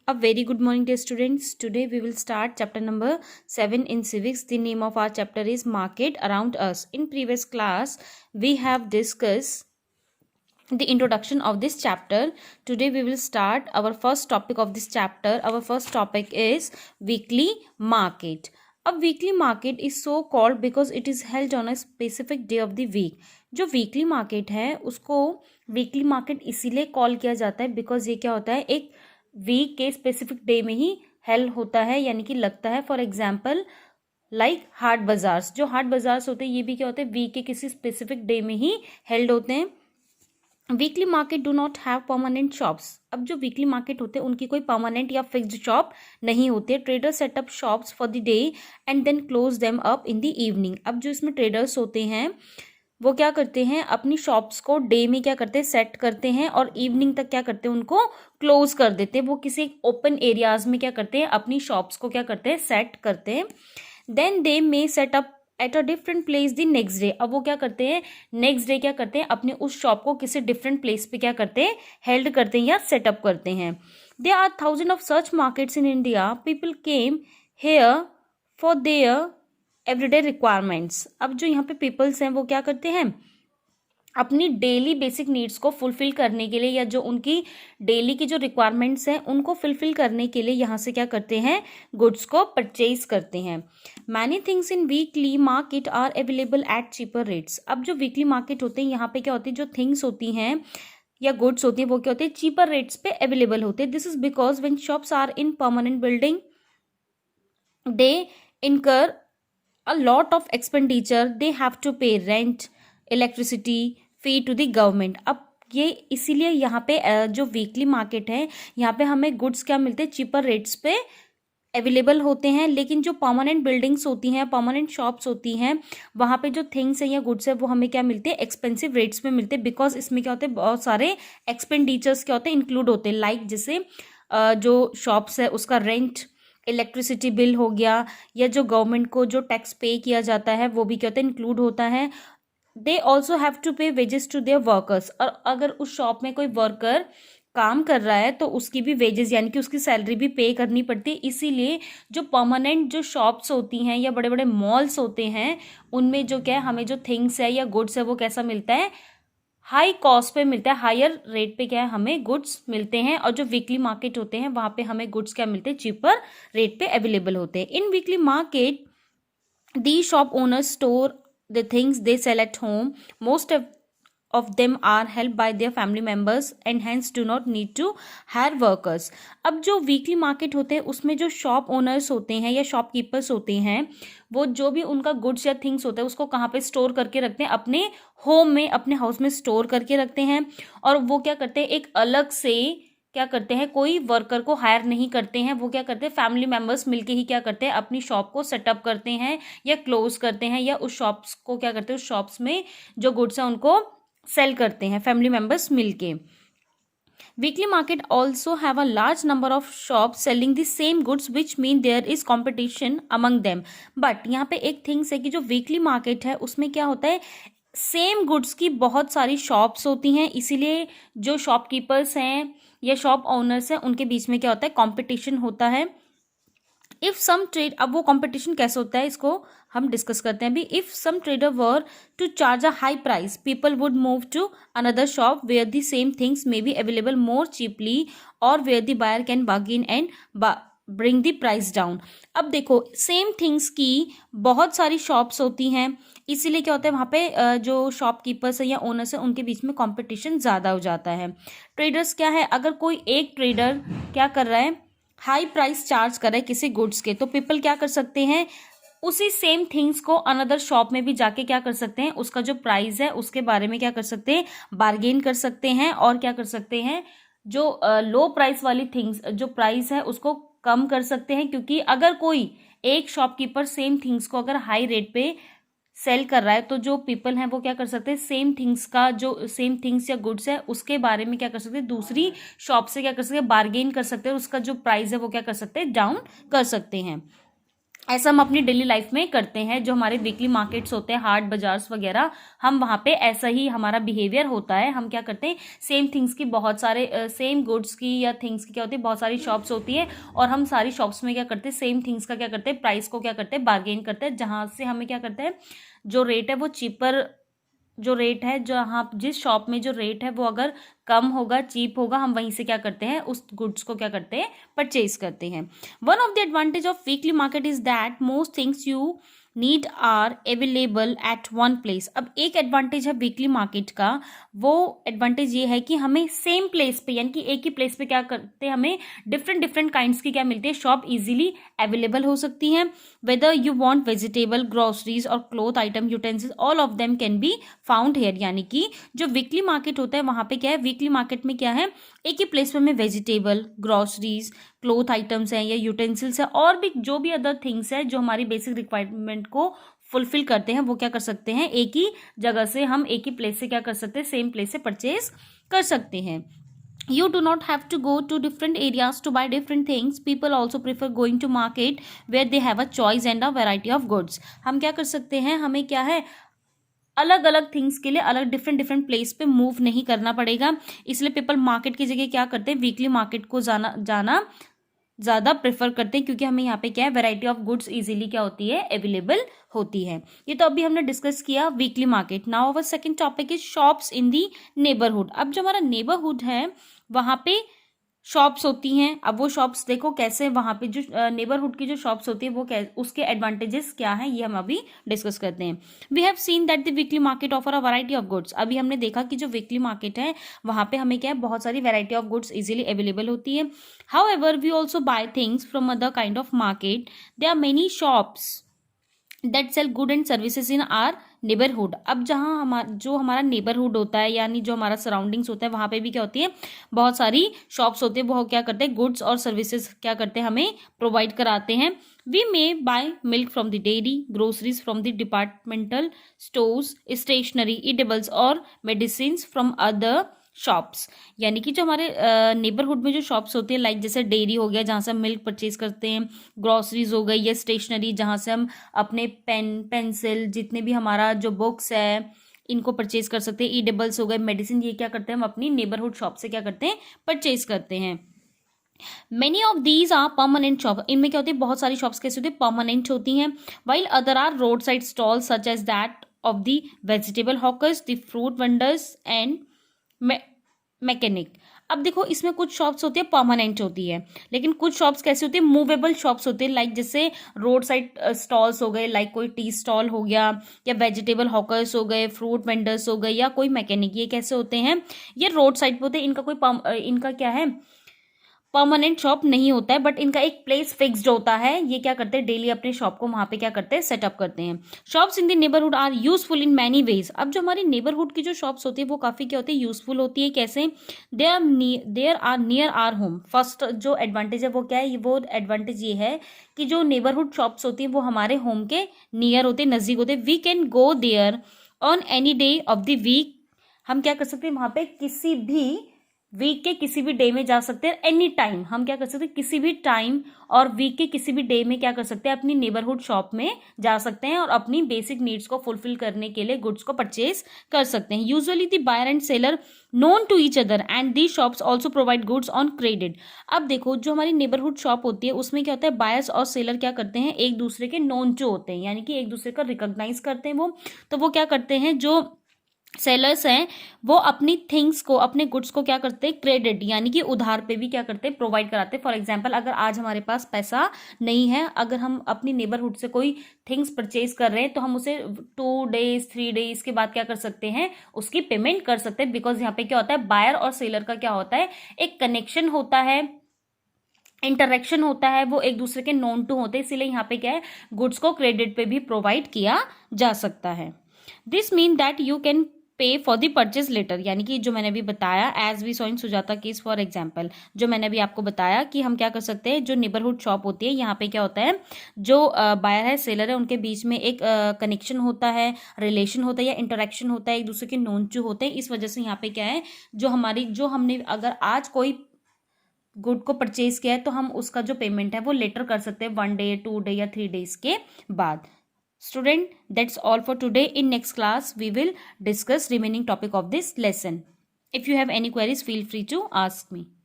A very good morning, dear students. Today we will start chapter number 7 in civics. The name of our chapter is Market Around Us. In previous class, we have discussed the introduction of this chapter. Today we will start our first topic of this chapter. Our first topic is weekly market. A weekly market is so called because it is held on a specific day of the week. जो weekly market है उसको weekly market इसीलिए call किया जाता है because ये क्या होता है, एक वीक के स्पेसिफिक डे में ही हेल्ड होता है, यानी कि लगता है. For example like haat bazaars, जो हाट बाजार्स होते हैं ये भी क्या होते हैं, वीक के किसी स्पेसिफिक डे में ही हेल्ड होते हैं. Weekly market do not have permanent shops. अब जो वीकली मार्केट होते हैं उनकी कोई परमानेंट या फिक्स्ड शॉप नहीं होती है. Trader setup shops for the day and then close them up in the evening. अब जो इसमें ट्रेडर्स होते हैं वो क्या करते हैं, अपनी शॉप्स को डे में क्या करते हैं, सेट करते हैं और इवनिंग तक क्या करते हैं, उनको क्लोज कर देते हैं. वो किसी ओपन एरियाज में क्या करते हैं, अपनी शॉप्स को क्या करते हैं, सेट करते हैं. Then they may set up at a different place the next day. अब वो क्या करते हैं, नेक्स्ट डे क्या करते हैं, अपने उस शॉप को किसी डिफरेंट प्लेस पे क्या करते हैं, हेल्ड करते हैं या सेटअप करते हैं. There are thousand of such markets in India. People came here for their everyday requirements. अब जो यहाँ पे पीपल्स हैं वो क्या करते हैं, अपनी डेली बेसिक नीड्स को फुलफिल करने के लिए या जो उनकी डेली की जो रिक्वायरमेंट्स हैं उनको फुलफिल करने के लिए यहाँ से क्या करते हैं, गुड्स को परचेज करते हैं. Many things in weekly market are available at cheaper rates. अब जो वीकली मार्केट होते हैं यहाँ पे क्या होती है, जो थिंग्स होती हैं या गुड्स होती हैं वो क्या होती है, चीपर रेट्स पे अवेलेबल होते हैं. This is because when shops are in permanent building they incur a lot of expenditure. They have to pay rent, electricity, fee to the government. अब ये इसीलिए यहाँ पे जो वीकली मार्केट है यहाँ पे हमें गुड्स क्या मिलते हैं, चीपर रेट्स पे अवेलेबल होते हैं. लेकिन जो परमानेंट बिल्डिंग्स होती हैं, परमानेंट शॉप्स होती हैं, वहाँ पे जो थिंग्स है या गुड्स है वो हमें क्या मिलते हैं, एक्सपेंसिव रेट्स में मिलते हैं. बिकॉज इसमें क्या होते हैं, बहुत सारे एक्सपेंडिचर्स क्या होते हैं, इंक्लूड होते हैं. लाइक जैसे जो शॉप्स है उसका रेंट, इलेक्ट्रिसिटी बिल हो गया, या जो गवर्नमेंट को जो टैक्स पे किया जाता है वो भी क्या होता है, इंक्लूड होता है. दे ऑल्सो हैव टू पे वेजेस टू देयर वर्कर्स. और अगर उस शॉप में कोई वर्कर काम कर रहा है तो उसकी भी वेजेस यानी कि उसकी सैलरी भी पे करनी पड़ती है. इसीलिए जो परमानेंट जो शॉप्स होती हैं या बड़े बड़े मॉल्स होते हैं उनमें जो क्या है, हमें जो थिंग्स है या गुड्स है वो कैसा मिलता है, हाई कॉस्ट पे मिलता है, हायर रेट पे क्या है हमें गुड्स मिलते हैं. और जो वीकली मार्केट होते हैं वहां पे हमें गुड्स क्या मिलते हैं, चीपर रेट पे अवेलेबल होते हैं. In weekly market the shop owners store the things they sell at home. Most of them are helped by their family members and hence do not need to hire workers. अब जो weekly market होते हैं उसमें जो shop owners होते हैं या shopkeepers होते हैं वो जो भी उनका गुड्स या थिंग्स होता है उसको कहाँ पे स्टोर करके रखते हैं, अपने होम में, अपने हाउस में स्टोर करके रखते हैं. और वो क्या करते हैं, एक अलग से क्या करते हैं, कोई वर्कर को हायर नहीं करते हैं. वो क्या करते हैं, फैमिली मेंबर्स मिलके ही क्या करते हैं, अपनी शॉप को सेटअप करते हैं या क्लोज करते हैं, या उस शॉप्स को क्या करते हैं, उस शॉप्स में जो गुड्स हैं उनको सेल करते हैं फैमिली मेंबर्स मिलके. Weekly market also have a large number of shop selling the same goods which mean there is competition among them. But यहाँ पे एक थिंग्स है कि जो वीकली मार्केट है उसमें क्या होता है, सेम गुड्स की बहुत सारी शॉप्स होती हैं. इसीलिए जो शॉपकीपर्स हैं या शॉप ओनर्स हैं उनके बीच में क्या होता है, कॉम्पिटिशन होता है. इफ सम ट्रेड, अब वो कंपटीशन कैसे होता है इसको हम डिस्कस करते हैं अभी. If some trader were to charge a high price people would move to another shop where the same things may be available more cheaply or where the buyer can bargain and bring the price down. अब देखो same things की बहुत सारी shops होती हैं, इसीलिए क्या होता है वहाँ पे जो शॉपकीपर्स है या ओनर्स है उनके बीच में कंपटीशन ज़्यादा हो जाता है. ट्रेडर्स क्या है, अगर कोई एक ट्रेडर क्या कर रहा है, हाई प्राइस चार्ज कर रहा है किसी गुड्स के, तो पीपल क्या कर सकते हैं, उसी सेम थिंग्स को अनदर शॉप में भी जाके क्या कर सकते हैं, उसका जो प्राइस है उसके बारे में क्या कर सकते हैं, बार्गेन कर सकते हैं. और क्या कर सकते हैं, जो लो प्राइस वाली थिंग्स जो प्राइस है उसको कम कर सकते हैं. क्योंकि अगर कोई एक शॉपकीपर सेम थिंग्स को अगर हाई रेट पे सेल कर रहा है तो जो पीपल हैं वो क्या कर सकते हैं, सेम थिंग्स का जो सेम थिंग्स या गुड्स है उसके बारे में क्या कर सकते हैं, दूसरी शॉप से क्या कर सकते हैं, बार्गेन कर सकते हैं, उसका जो प्राइस है वो क्या कर सकते हैं, डाउन कर सकते हैं. ऐसा हम अपनी डेली लाइफ में करते हैं। जो हमारे वीकली मार्केट्स होते हैं, हाट बाजार्स वगैरह, हम वहाँ पे ऐसा ही हमारा बिहेवियर होता है। हम क्या करते हैं, सेम थिंग्स की बहुत सारे सेम गुड्स की या थिंग्स की क्या होती है, बहुत सारी शॉप्स होती है, और हम सारी शॉप्स में क्या करते हैं, सेम थिंग्स का क्या करते हैं, प्राइस को क्या करते हैं, बार्गेन करते हैं, जहाँ से हमें क्या करते हैं, जो रेट है वो चीपर, जो रेट है, जहाँ जिस शॉप में जो रेट है वो अगर कम होगा, चीप होगा, हम वहीं से क्या करते हैं, उस गुड्स को क्या करते हैं, परचेज करते हैं। One of the advantage of weekly market is that most things you need are available at one place. अब एक एडवांटेज है वीकली मार्केट का, वो एडवांटेज ये है कि हमें सेम प्लेस पे, यानी कि एक ही प्लेस पे क्या करते हैं, हमें डिफरेंट डिफरेंट काइंड्स की क्या मिलती है, शॉप इजीली अवेलेबल हो सकती है। Whether you want vegetable, groceries और cloth item, utensils, all of them can be found here. यानी कि जो वीकली मार्केट होता है वहाँ पे क्या है, वीकली मार्केट में क्या है, एक ही प्लेस पे हमें वेजिटेबल, ग्रोसरीज, क्लोथ आइटम्स हैं या यूटेंसिल्स है, और भी जो भी अदर थिंग्स है जो हमारी बेसिक रिक्वायरमेंट को फुलफिल करते हैं, वो क्या कर सकते हैं, एक ही जगह से, हम एक ही प्लेस से क्या कर सकते हैं, सेम प्लेस से परचेज कर सकते हैं। You do not have to go to different areas to buy different things. People also prefer going to market where they have a choice and a variety of goods. हम क्या कर सकते हैं, हमें क्या है, अलग अलग थिंग्स के लिए अलग डिफरेंट डिफरेंट प्लेस पे मूव नहीं करना पड़ेगा, इसलिए पीपल मार्केट की जगह क्या करते हैं, वीकली मार्केट को जाना ज़्यादा प्रेफर करते हैं, क्योंकि हमें यहाँ पे क्या है, वैरायटी ऑफ गुड्स इजीली क्या होती है, अवेलेबल होती है। ये तो अभी हमने डिस्कस किया weekly market. Now our second topic is shops in the neighbourhood. अब जो हमारा नेबरहुड है वहाँ पे शॉप्स होती हैं। अब वो शॉप्स देखो कैसे, वहाँ पे जो नेबरहुड की जो शॉप्स होती है वो उसके एडवांटेजेस क्या हैं, ये हम अभी डिस्कस करते हैं। We have seen that the weekly market offer a variety of goods. अभी हमने देखा कि जो वीकली मार्केट है वहाँ पे हमें क्या है, बहुत सारी variety of goods easily available होती है। However we also buy things from other kind of market. There are many shops that sell good and services in our neighbourhood. अब जहाँ हमारा नेबरहुड होता है, यानी जो हमारा सराउंडिंग्स होता है, वहाँ पे भी क्या होती है, बहुत सारी शॉप्स होती है, वो क्या करते हैं, गुड्स और सर्विसेज क्या करते हैं, हमें प्रोवाइड कराते हैं। We may buy milk from the dairy, groceries from the departmental stores, stationery, eatables और मेडिसिन फ्रॉम अदर शॉप्स। यानी कि जो हमारे नेबरहुड में जो शॉप्स होती है, लाइक जैसे डेयरी हो गया जहाँ से हम मिल्क परचेज करते हैं, ग्रॉसरीज हो गई, या स्टेशनरी जहाँ से हम अपने पेन पेंसिल, जितने भी हमारा जो बुक्स है, इनको परचेज कर सकते हैं। ईडेबल्स हो गए, मेडिसिन, ये क्या करते हैं, हम अपनी नेबरहुड शॉप से क्या करते हैं, परचेज करते हैं। Many of these are permanent shop. इनमें क्या होती है, बहुत सारी शॉप्स कैसी होती है, परमानेंट होती हैं। While other are roadside stall such as that of the vegetable hawkers, the fruit vendors and mechanic. अब देखो इसमें कुछ शॉप्स होती है परमानेंट होती है, लेकिन कुछ शॉप्स कैसी होती है, मूवेबल शॉप्स होती है, लाइक जैसे रोड साइड स्टॉल्स हो गए, लाइक कोई टी स्टॉल हो गया, या वेजिटेबल हॉकर्स हो गए, फ्रूट वेंडर्स हो गए, या कोई मैकेनिक। ये कैसे होते हैं, ये रोड साइड पे होते हैं। इनका क्या है, परमानेंट शॉप नहीं होता है, बट इनका एक प्लेस फिक्स्ड होता है। ये क्या करते हैं, डेली अपने शॉप को वहां पे क्या करते हैं, सेटअप करते हैं। Shops in the neighbourhood are useful in many ways. अब जो हमारी नेबरहुड की जो शॉप्स होती है वो काफी क्या होती है, यूजफुल होती है। कैसे, there are near our home. First जो एडवांटेज है वो क्या है, वो एडवांटेज ये है कि जो नेबरहुड शॉप्स होती है वो हमारे होम के नियर होते हैं, नजदीक होते हैं। We can go there on any day of the week. हम क्या कर सकते हैं, वहां पे किसी भी वीक के किसी भी डे में जा सकते हैं। एनी टाइम हम क्या कर सकते हैं, किसी भी टाइम और वीक के किसी भी डे में क्या कर सकते हैं, अपनी नेबरहुड शॉप में जा सकते हैं और अपनी बेसिक नीड्स को फुलफिल करने के लिए गुड्स को परचेज कर सकते हैं। Usually the buyer and seller known to each other and the shops also provide goods on credit. अब देखो जो हमारी नेबरहुड शॉप होती है उसमें क्या होता है, बायर्स और सेलर क्या करते हैं, एक दूसरे के नोन टू होते हैं, यानी कि एक दूसरे का रिकॉग्नाइज करते हैं वो। तो वो क्या करते हैं, जो सेलर्स हैं वो अपनी थिंग्स को, अपने गुड्स को क्या करते हैं, क्रेडिट यानी कि उधार पे भी क्या करते हैं, प्रोवाइड कराते हैं। फॉर एग्जांपल अगर आज हमारे पास पैसा नहीं है, अगर हम अपनी नेबरहुड से कोई थिंग्स परचेज कर रहे हैं तो हम उसे 2 डेज 3 डेज के बाद क्या कर सकते हैं, उसकी पेमेंट कर सकते हैं। बिकॉज यहाँ पे क्या होता है, बायर और सेलर का क्या होता है, एक कनेक्शन होता है, इंटरेक्शन होता है, वो एक दूसरे के नोन टू होते हैं। इसीलिए यहाँ पे क्या है, गुड्स को क्रेडिट पे भी प्रोवाइड किया जा सकता है। This mean that you can pay for the purchase later. यानी कि जो मैंने अभी बताया, as we saw in Sujata case for example, जो मैंने अभी आपको बताया कि हम क्या कर सकते हैं, जो नेबरहुड शॉप होती है यहाँ पे क्या होता है, जो बायर है सेलर है उनके बीच में एक कनेक्शन होता है, रिलेशन होता है या इंटरेक्शन होता है, एक दूसरे के नोन टू होते हैं। इस वजह से यहाँ पे क्या है, जो हमने अगर आज कोई गुड को परचेज किया है तो हम उसका जो पेमेंट है वो लेटर कर सकते हैं 1 डे 2 डे या 3 डेज के बाद. Student, that's all for today. In next class we will discuss remaining topic of this lesson. If you have any queries, feel free to ask me.